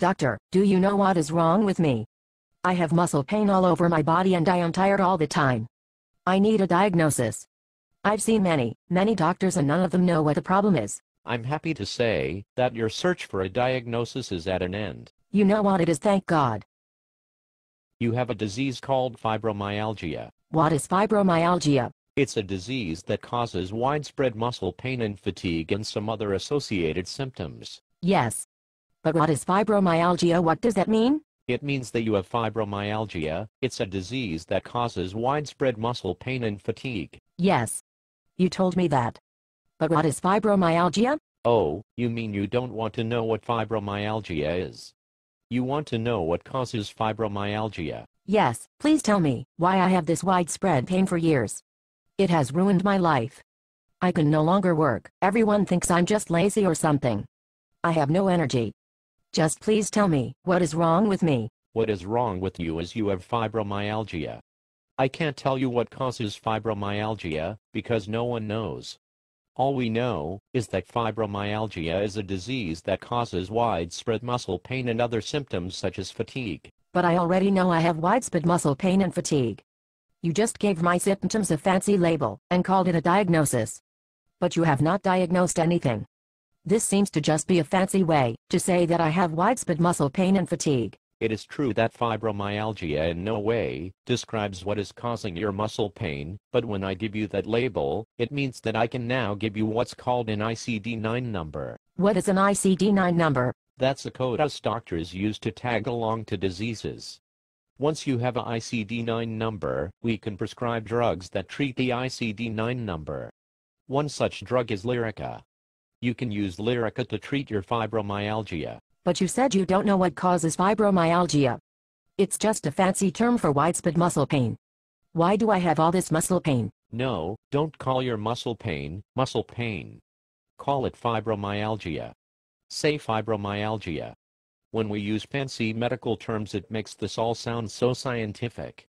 Doctor, do you know what is wrong with me? I have muscle pain all over my body and I am tired all the time. I need a diagnosis. I've seen many doctors and none of them know what the problem is. I'm happy to say that your search for a diagnosis is at an end. You know what it is, thank God. You have a disease called fibromyalgia. What is fibromyalgia? It's a disease that causes widespread muscle pain and fatigue and some other associated symptoms. Yes. But what is fibromyalgia? What does that mean? It means that you have fibromyalgia. It's a disease that causes widespread muscle pain and fatigue. Yes. You told me that. But what is fibromyalgia? Oh, you mean you don't want to know what fibromyalgia is? You want to know what causes fibromyalgia? Yes, please tell me why I have this widespread pain for years. It has ruined my life. I can no longer work. Everyone thinks I'm just lazy or something. I have no energy. Just please tell me what is wrong with me. What is wrong with you is you have fibromyalgia. I can't tell you what causes fibromyalgia because no one knows. All we know is that fibromyalgia is a disease that causes widespread muscle pain and other symptoms such as fatigue. But I already know I have widespread muscle pain and fatigue. You just gave my symptoms a fancy label and called it a diagnosis. But you have not diagnosed anything. This seems to just be a fancy way to say that I have widespread muscle pain and fatigue. It is true that fibromyalgia in no way describes what is causing your muscle pain, but when I give you that label, it means that I can now give you what's called an ICD-9 number. What is an ICD-9 number? That's a code us doctors use to tag along to diseases. Once you have an ICD-9 number, we can prescribe drugs that treat the ICD-9 number. One such drug is Lyrica. You can use Lyrica to treat your fibromyalgia. But you said you don't know what causes fibromyalgia. It's just a fancy term for widespread muscle pain. Why do I have all this muscle pain? No, don't call your muscle pain. Call it fibromyalgia. Say fibromyalgia. When we use fancy medical terms, it makes this all sound so scientific.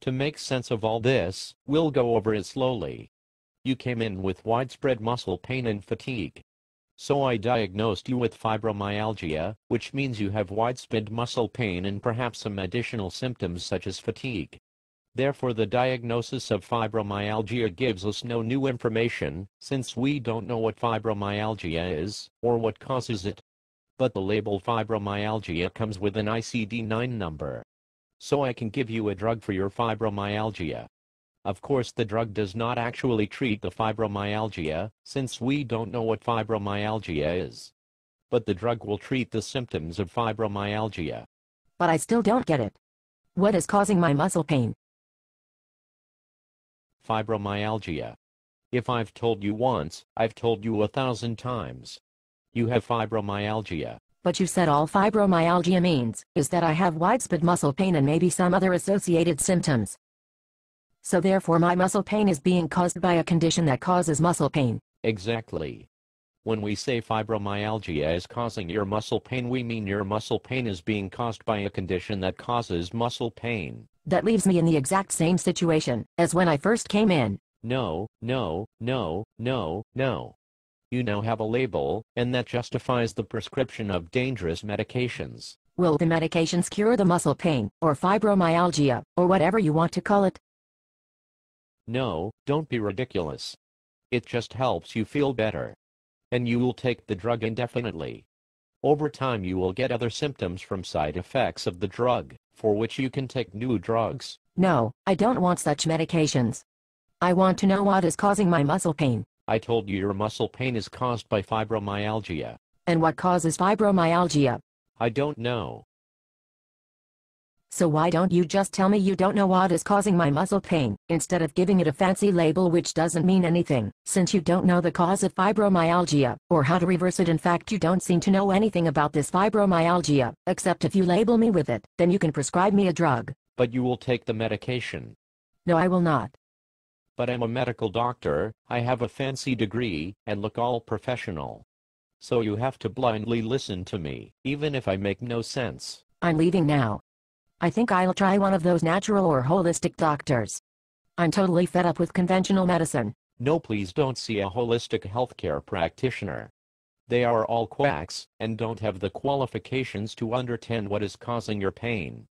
To make sense of all this, we'll go over it slowly. You came in with widespread muscle pain and fatigue. So I diagnosed you with fibromyalgia, which means you have widespread muscle pain and perhaps some additional symptoms such as fatigue. Therefore, the diagnosis of fibromyalgia gives us no new information, since we don't know what fibromyalgia is, or what causes it. But the label fibromyalgia comes with an ICD-9 number. So I can give you a drug for your fibromyalgia. Of course, the drug does not actually treat the fibromyalgia, since we don't know what fibromyalgia is. But the drug will treat the symptoms of fibromyalgia. But I still don't get it. What is causing my muscle pain? Fibromyalgia. If I've told you once, I've told you 1,000 times. You have fibromyalgia. But you said all fibromyalgia means is that I have widespread muscle pain and maybe some other associated symptoms. So therefore my muscle pain is being caused by a condition that causes muscle pain. Exactly. When we say fibromyalgia is causing your muscle pain, we mean your muscle pain is being caused by a condition that causes muscle pain. That leaves me in the exact same situation as when I first came in. No. You now have a label, and that justifies the prescription of dangerous medications. Will the medications cure the muscle pain, or fibromyalgia, or whatever you want to call it? No, don't be ridiculous. It just helps you feel better. And you will take the drug indefinitely. Over time you will get other symptoms from side effects of the drug, for which you can take new drugs. No, I don't want such medications. I want to know what is causing my muscle pain. I told you your muscle pain is caused by fibromyalgia. And what causes fibromyalgia? I don't know. So why don't you just tell me you don't know what is causing my muscle pain, instead of giving it a fancy label which doesn't mean anything, since you don't know the cause of fibromyalgia, or how to reverse it. In fact, you don't seem to know anything about this fibromyalgia, except if you label me with it, then you can prescribe me a drug. But you will take the medication. No, I will not. But I'm a medical doctor, I have a fancy degree, and look all professional. So you have to blindly listen to me, even if I make no sense. I'm leaving now. I think I'll try one of those natural or holistic doctors. I'm totally fed up with conventional medicine. No, please don't see a holistic healthcare practitioner. They are all quacks and don't have the qualifications to understand what is causing your pain.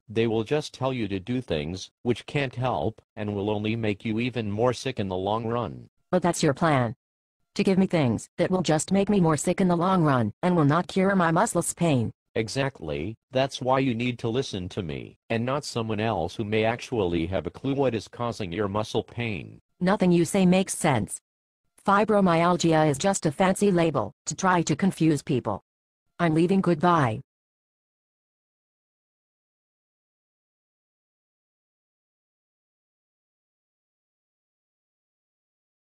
They will just tell you to do things which can't help and will only make you even more sick in the long run. But that's your plan. To give me things that will just make me more sick in the long run and will not cure my muscles' pain. Exactly, that's why you need to listen to me, and not someone else who may actually have a clue what is causing your muscle pain. Nothing you say makes sense. Fibromyalgia is just a fancy label to try to confuse people. I'm leaving, goodbye.